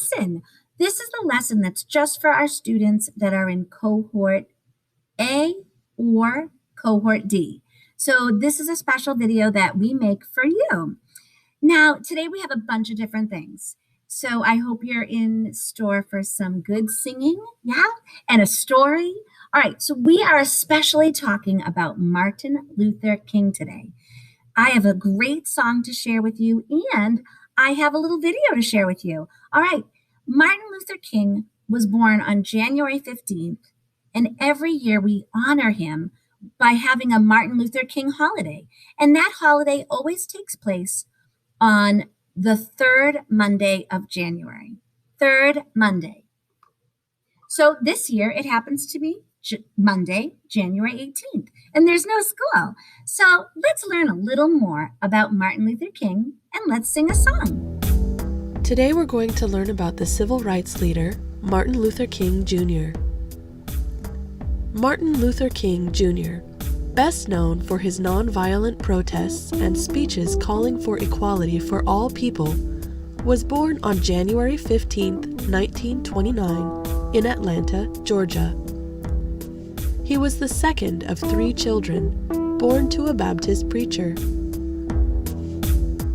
lesson. This is the lesson that's just for our students that are in Cohort A or Cohort D. So this is a special video that we make for you. Now, today we have a bunch of different things. So I hope you're in store for some good singing, and a story. All right, so we are especially talking about Martin Luther King today. I have a great song to share with you, and I have a little video to share with you. All right, Martin Luther King was born on January 15th, and every year we honor him by having a Martin Luther King holiday. And that holiday always takes place on the third Monday of January. Third Monday. So this year it happens to be Monday, January 18th, and there's no school. So let's learn a little more about Martin Luther King and let's sing a song. Today we're going to learn about the civil rights leader, Martin Luther King Jr. Martin Luther King Jr., best known for his nonviolent protests and speeches calling for equality for all people, was born on January 15, 1929, in Atlanta, Georgia. He was the second of 3 children, born to a Baptist preacher.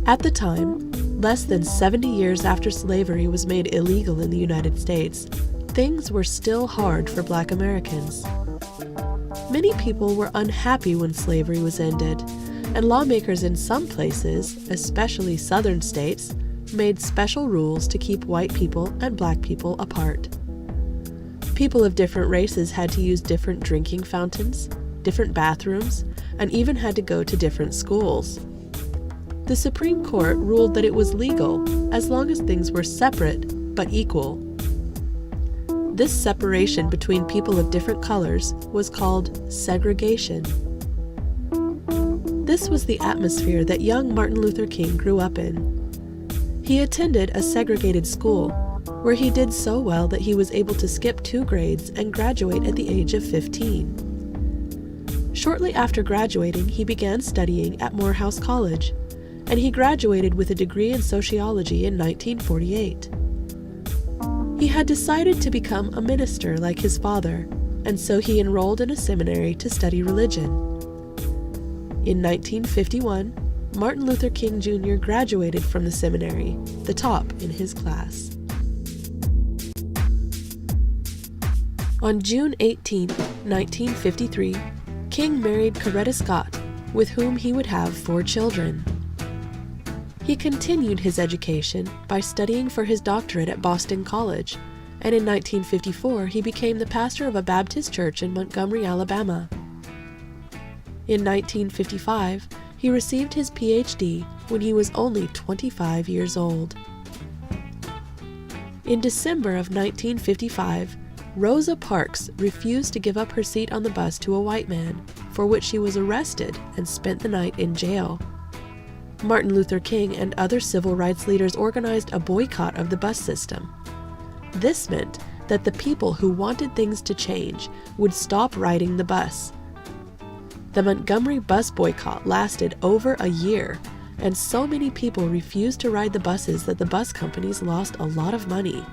At the time, less than 70 years after slavery was made illegal in the United States, things were still hard for Black Americans. Many people were unhappy when slavery was ended, and lawmakers in some places, especially southern states, made special rules to keep white people and Black people apart. People of different races had to use different drinking fountains, different bathrooms, and even had to go to different schools. The Supreme Court ruled that it was legal as long as things were separate but equal. This separation between people of different colors was called segregation. This was the atmosphere that young Martin Luther King grew up in. He attended a segregated school, where he did so well that he was able to skip 2 grades and graduate at the age of 15. Shortly after graduating, he began studying at Morehouse College, and he graduated with a degree in sociology in 1948. He had decided to become a minister like his father, and so he enrolled in a seminary to study religion. In 1951, Martin Luther King Jr. graduated from the seminary, the top in his class. On June 18, 1953, King married Coretta Scott, with whom he would have 4 children. He continued his education by studying for his doctorate at Boston College, and in 1954 he became the pastor of a Baptist church in Montgomery, Alabama. In 1955, he received his PhD when he was only 25 years old. In December of 1955, Rosa Parks refused to give up her seat on the bus to a white man, for which she was arrested and spent the night in jail. Martin Luther King and other civil rights leaders organized a boycott of the bus system. This meant that the people who wanted things to change would stop riding the bus. The Montgomery bus boycott lasted over a year, and so many people refused to ride the buses that the bus companies lost a lot of money.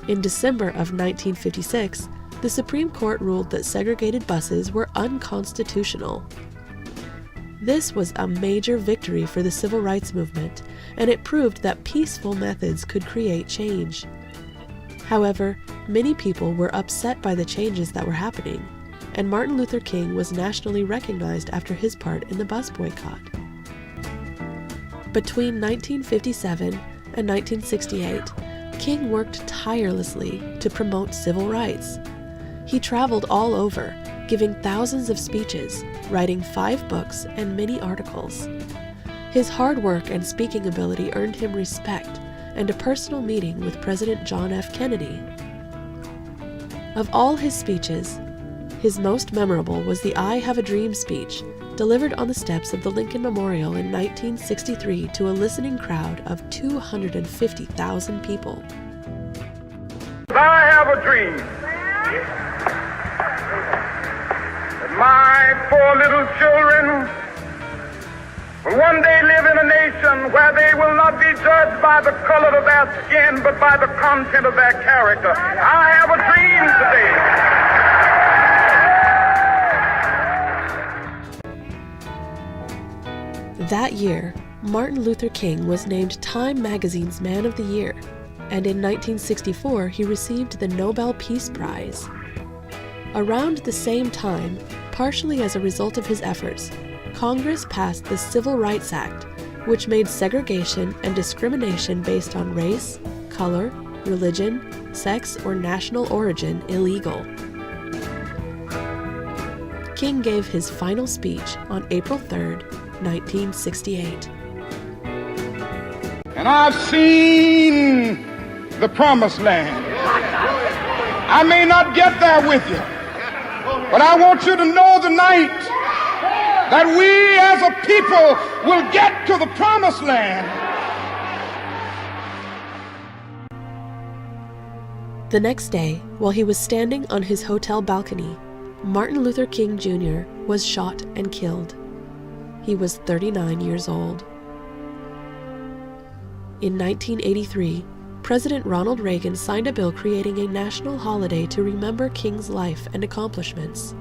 In December of 1956, the Supreme Court ruled that segregated buses were unconstitutional. This was a major victory for the civil rights movement, and it proved that peaceful methods could create change. However, many people were upset by the changes that were happening, and Martin Luther King was nationally recognized after his part in the bus boycott. Between 1957 and 1968, King worked tirelessly to promote civil rights. He traveled all over, giving thousands of speeches, writing 5 books and many articles. His hard work and speaking ability earned him respect and a personal meeting with President John F. Kennedy. Of all his speeches, his most memorable was the I Have a Dream speech, delivered on the steps of the Lincoln Memorial in 1963 to a listening crowd of 250,000 people. I have a dream that my 4 little children will one day live in a nation where they will not be judged by the color of their skin, but by the content of their character. I have a dream today. That year, Martin Luther King was named Time magazine's Man of the Year, and in 1964 he received the Nobel Peace Prize. Around the same time, partially as a result of his efforts, Congress passed the Civil Rights Act, which made segregation and discrimination based on race, color, religion, sex, or national origin illegal. King gave his final speech on April 3, 1968. And I've seen the promised land. I may not get there with you, but I want you to know tonight that we as a people will get to the promised land. The next day, while he was standing on his hotel balcony, Martin Luther King Jr. was shot and killed. He was 39 years old. In 1983, President Ronald Reagan signed a bill creating a national holiday to remember King's life and accomplishments.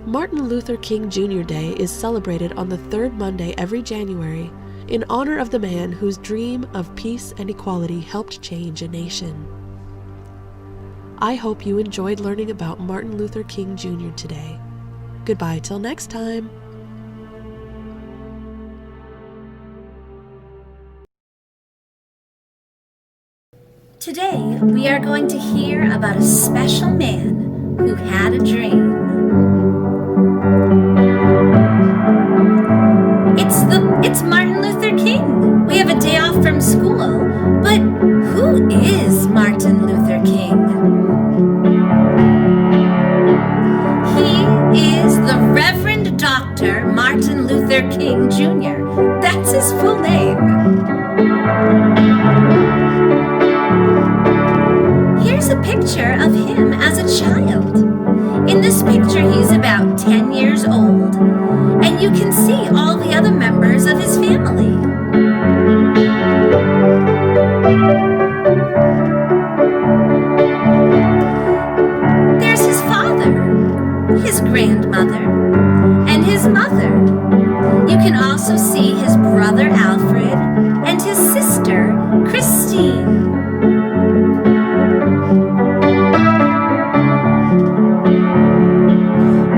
Martin Luther King Jr. Day is celebrated on the third Monday every January in honor of the man whose dream of peace and equality helped change a nation. I hope you enjoyed learning about Martin Luther King Jr. today. Goodbye till next time. Today, we are going to hear about a special man who had a dream. It's Martin Luther King. We have a day off from school, but who is Martin Luther King? He is the Reverend Dr. Martin Luther King Jr. That's his full name. Here's a picture of him as a child. In this picture, he's about 10 years old, and you can see all the other members of his family. There's his father, his grandmother, and his mother. You can also see his brother Alfred and his sister Christine.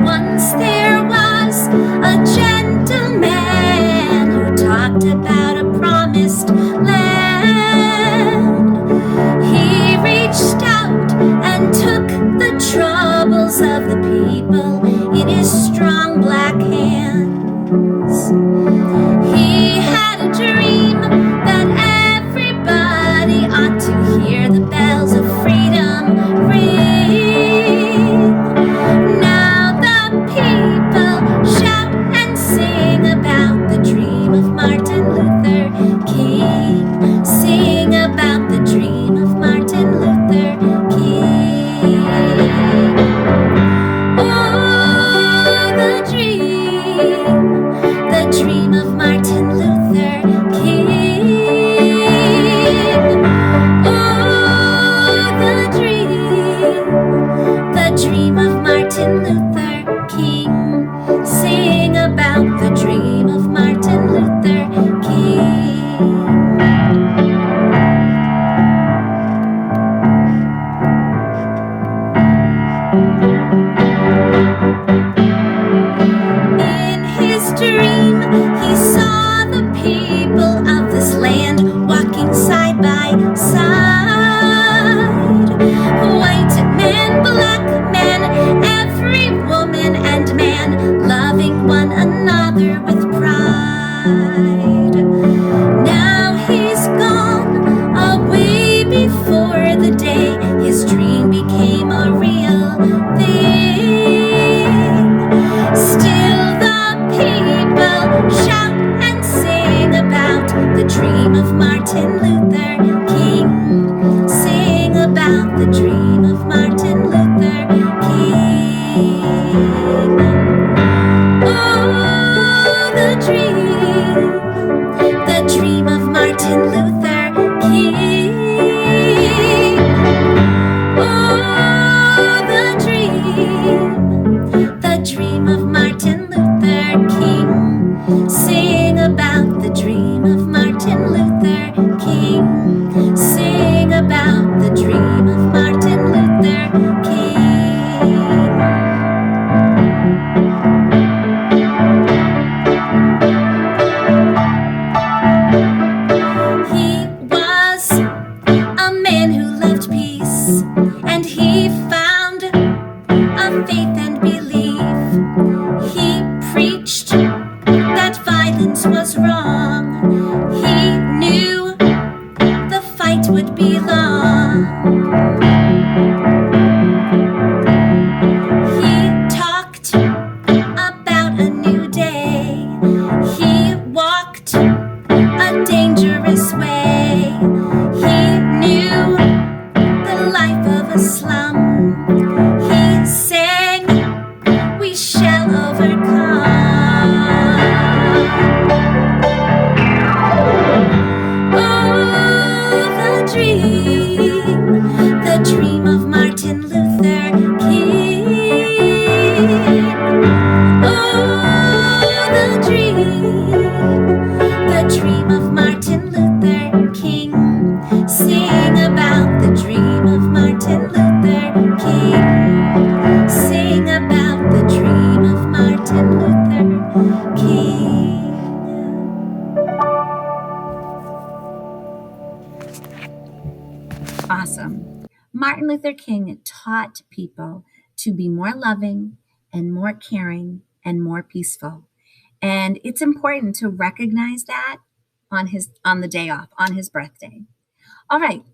Once there was a gentleman who talked about a promised land. He reached out and took the troubles of the people in his strong black hands. He had a dream that everybody ought to hear the bells of freedom ring. Now the people shout and sing about the dream of Martin Luther King. Sing about the dream of Martin Luther King. Oh, the dream of Martin Luther King. Oh, the dream of Martin Luther King. Sing about the dream of Martin Luther King. In his dream, he saw the people of this land walking side by side. White man, black man, every woman and man, loving one another with pride. Now he's gone away before the day his dream became a real thing. Still the people shout and sing about the dream of Martin Luther King. Sing about the dream of Martin Luther King. Oh, the dream and he found a faith and belief. He preached that violence was wrong. He knew the fight would be long. He talked about a new day. He walked a dangerous way. He knew the life of a slum. He sang, "We shall overcome." Oh, the dream of Martin Luther King. Oh, the dream of Martin Luther King. Sing about the dream of Martin Luther King. Sing about the dream of Martin Luther King. Awesome. Martin Luther King taught people to be more loving and more caring and more peaceful. And it's important to recognize that on the day off, on his birthday. All right.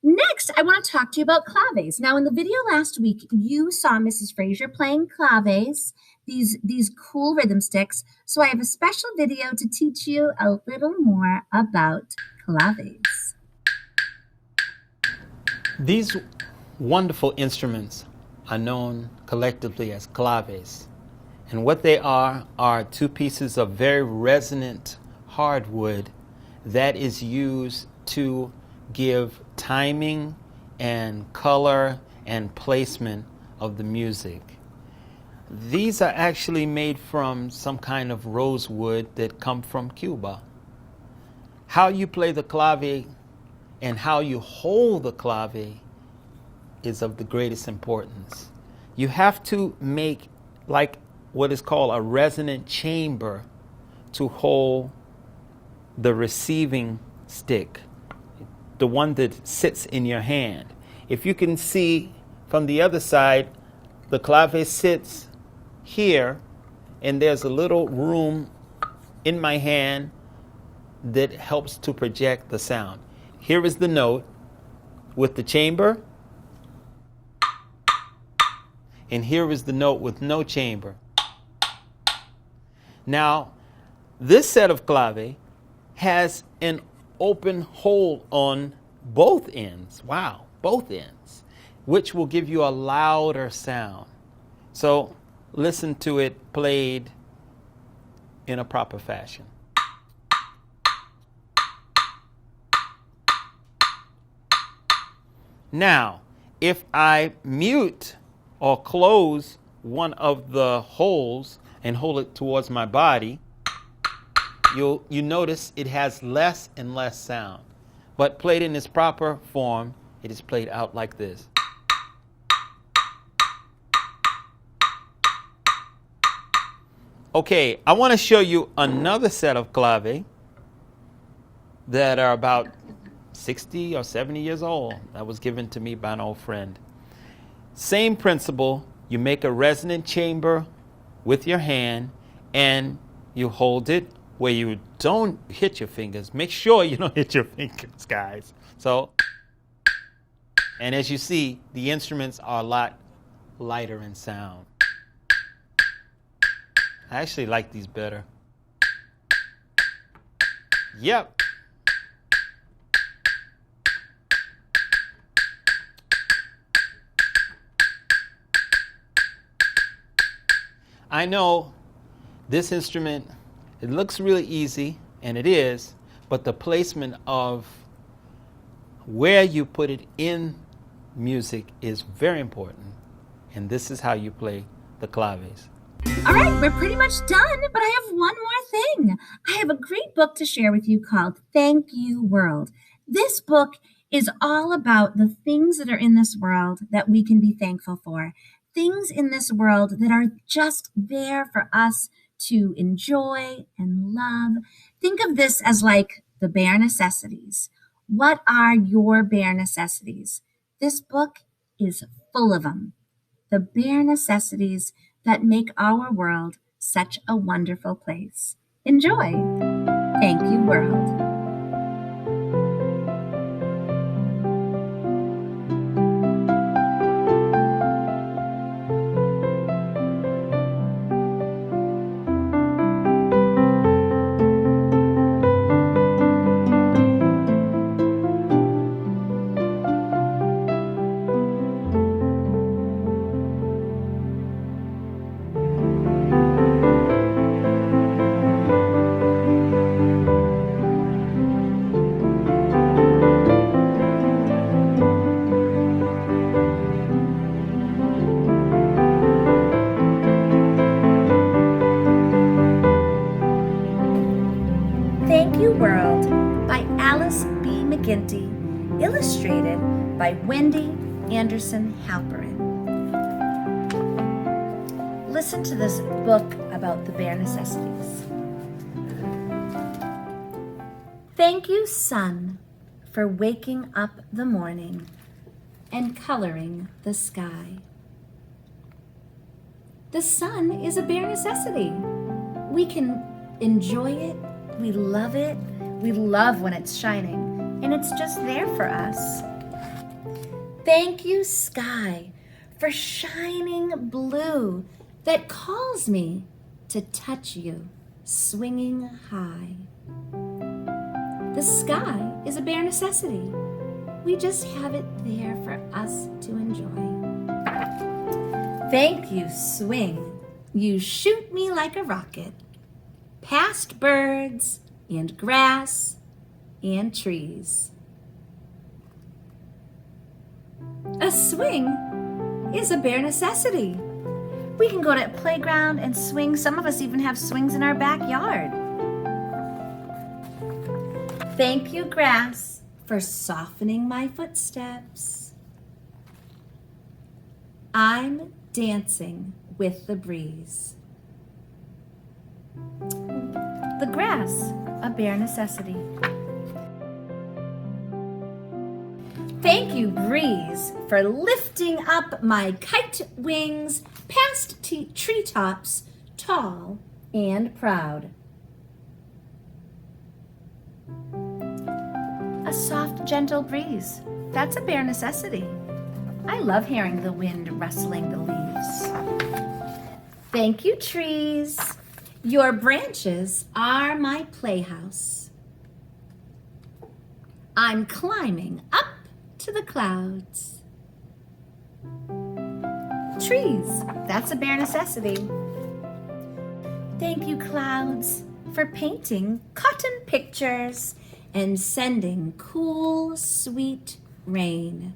Next, I want to talk to you about claves. Now, in the video last week, you saw Mrs. Fraser playing claves, these cool rhythm sticks. So I have a special video to teach you a little more about claves. These wonderful instruments are known collectively as claves. And what they are two pieces of very resonant hardwood that is used to give timing and color and placement of the music. These are actually made from some kind of rosewood that come from Cuba. How you play the clave and how you hold the clave is of the greatest importance. You have to make like what is called a resonant chamber to hold the receiving stick, the one that sits in your hand. If you can see from the other side, the clave sits here, and there's a little room in my hand that helps to project the sound. Here is the note with the chamber, and here is the note with no chamber. Now, this set of clave has an open hole on both ends. Wow, both ends, which will give you a louder sound. So listen to it played in a proper fashion. Now, if I mute or close one of the holes and hold it towards my body, you notice it has less and less sound. But played in its proper form, it is played out like this. Okay, I want to show you another set of clave that are about 60 or 70 years old. That was given to me by an old friend. Same principle. You make a resonant chamber with your hand and you hold it where you don't hit your fingers. Make sure you don't hit your fingers, guys. So, and as you see, the instruments are a lot lighter in sound. I actually like these better. Yep. I know this instrument, it looks really easy, and it is, but the placement of where you put it in music is very important. And this is how you play the claves. All right, we're pretty much done, but I have one more thing. I have a great book to share with you called Thank You World. This book is all about the things that are in this world that we can be thankful for. Things in this world that are just there for us to enjoy and love. Think of this as like the bare necessities. What are your bare necessities? This book is full of them. The bare necessities that make our world such a wonderful place. Enjoy. Thank you, world. Thank You World by Alice B. McGinty, illustrated by Wendy Anderson Halperin. Listen to this book about the bare necessities. Thank you, sun, for waking up the morning and coloring the sky. The sun is a bare necessity. We can enjoy it. We love it. We love when it's shining, and it's just there for us. Thank you, sky, for shining blue that calls me to touch you, swinging high. The sky is a bare necessity. We just have it there for us to enjoy. Thank you, swing. You shoot me like a rocket, past birds and grass and trees. A swing is a bare necessity. We can go to a playground and swing. Some of us even have swings in our backyard. Thank you, grass, for softening my footsteps. I'm dancing with the breeze. The grass, a bare necessity. Thank you, breeze, for lifting up my kite wings past treetops, tall and proud. A soft, gentle breeze, that's a bare necessity. I love hearing the wind rustling the leaves. Thank you, trees. Your branches are my playhouse. I'm climbing up to the clouds. Trees, that's a bare necessity. Thank you, clouds, for painting cotton pictures and sending cool, sweet rain.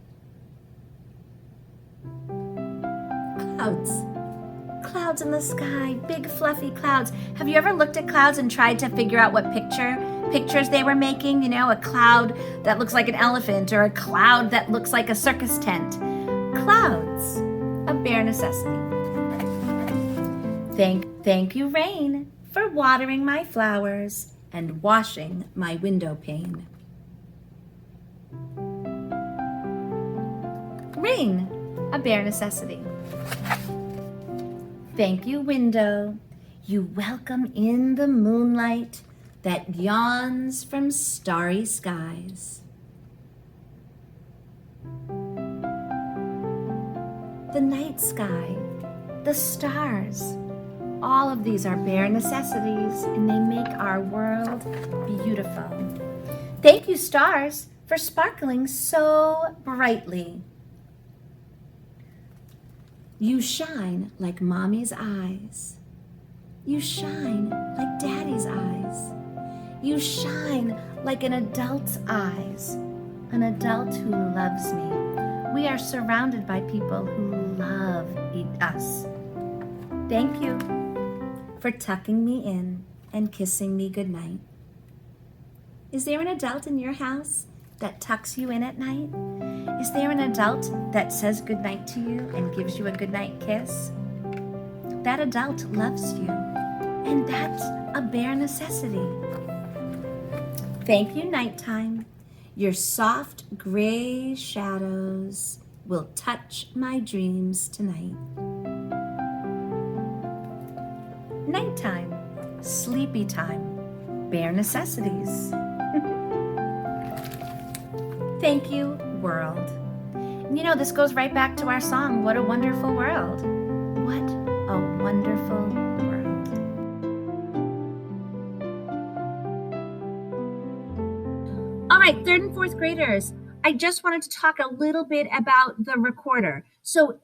Clouds in the sky, big fluffy clouds. Have you ever looked at clouds and tried to figure out what pictures they were making? You know, a cloud that looks like an elephant or a cloud that looks like a circus tent. Clouds, a bare necessity. Thank you, rain, for watering my flowers and washing my window pane. Rain, a bare necessity. Thank you, window. You welcome in the moonlight that yawns from starry skies. The night sky, the stars, all of these are bare necessities and they make our world beautiful. Thank you, stars, for sparkling so brightly. You shine like mommy's eyes. You shine like daddy's eyes. You shine like an adult's eyes, an adult who loves me. We are surrounded by people who love us. Thank you for tucking me in and kissing me goodnight. Is there an adult in your house that tucks you in at night? Is there an adult that says goodnight to you and gives you a goodnight kiss? That adult loves you, and that's a bare necessity. Thank you, nighttime. Your soft gray shadows will touch my dreams tonight. Nighttime, sleepy time, bare necessities. Thank you, world. And you know, this goes right back to our song, What a Wonderful World. What a wonderful world. All right, 3rd and 4th graders, I just wanted to talk a little bit about the recorder. So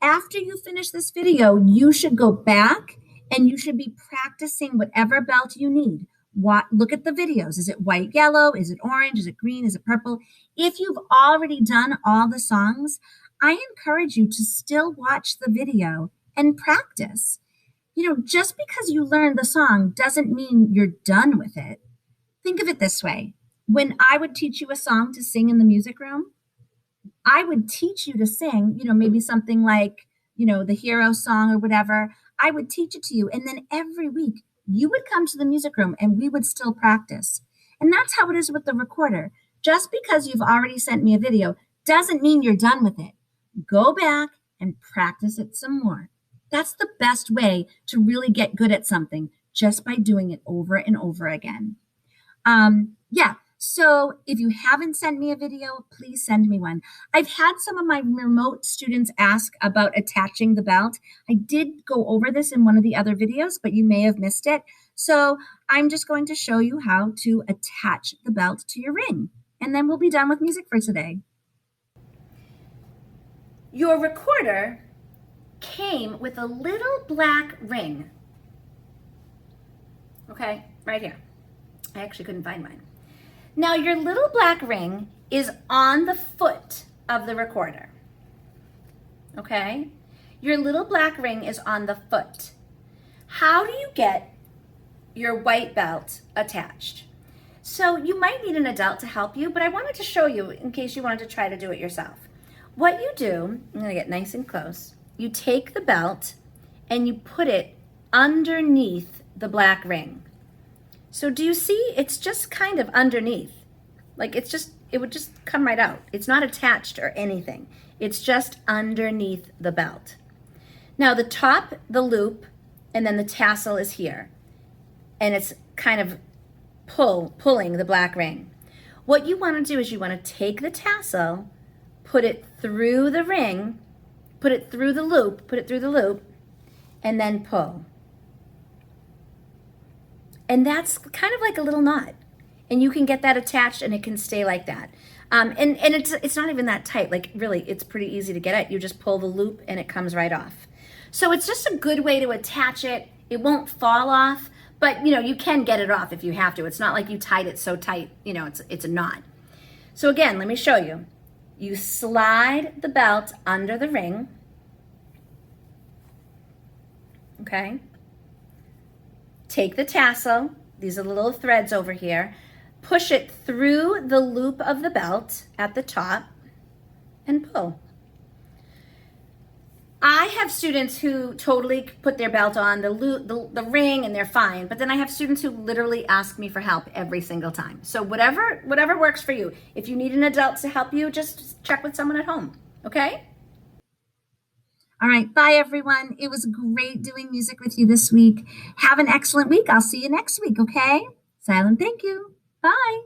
after you finish this video, you should go back and you should be practicing whatever belt you need. Look at the videos. Is it white, yellow? Is it orange? Is it green? Is it purple? If you've already done all the songs, I encourage you to still watch the video and practice. You know, just because you learned the song doesn't mean you're done with it. Think of it this way. When I would teach you a song to sing in the music room, I would teach you to sing, you know, maybe something like, you know, the hero song or whatever. I would teach it to you. And then every week you would come to the music room and we would still practice. And that's how it is with the recorder. Just because you've already sent me a video doesn't mean you're done with it. Go back and practice it some more. That's the best way to really get good at something, just by doing it over and over again. So if you haven't sent me a video, please send me one. I've had some of my remote students ask about attaching the belt. I did go over this in one of the other videos, but you may have missed it. So I'm just going to show you how to attach the belt to your ring, and then we'll be done with music for today. Your recorder came with a little black ring. Okay, right here. I actually couldn't find mine. Now your little black ring is on the foot of the recorder. Okay? Your little black ring is on the foot. How do you get your white belt attached? So you might need an adult to help you, but I wanted to show you in case you wanted to try to do it yourself. What you do, I'm gonna get nice and close. You take the belt and you put it underneath the black ring. So do you see? It's just kind of underneath. Like it would just come right out. It's not attached or anything. It's just underneath the belt. Now the top, the loop, and then the tassel is here. And it's kind of pulling the black ring. What you want to do is you want to take the tassel, put it through the ring, put it through the loop, and then pull. And that's kind of like a little knot. And you can get that attached and it can stay like that. And it's not even that tight. Like really, it's pretty easy to get at. You just pull the loop and it comes right off. So it's just a good way to attach it. It won't fall off, but you know, you can get it off if you have to. It's not like you tied it so tight, you know, it's a knot. So again, let me show you. You slide the belt under the ring. Okay. Take the tassel, these are the little threads over here, push it through the loop of the belt at the top and pull. I have students who totally put their belt on the ring and they're fine, but then I have students who literally ask me for help every single time. So whatever works for you. If you need an adult to help you, just check with someone at home, okay? All right, bye everyone. It was great doing music with you this week. Have an excellent week. I'll see you next week, okay? Silent thank you. Bye.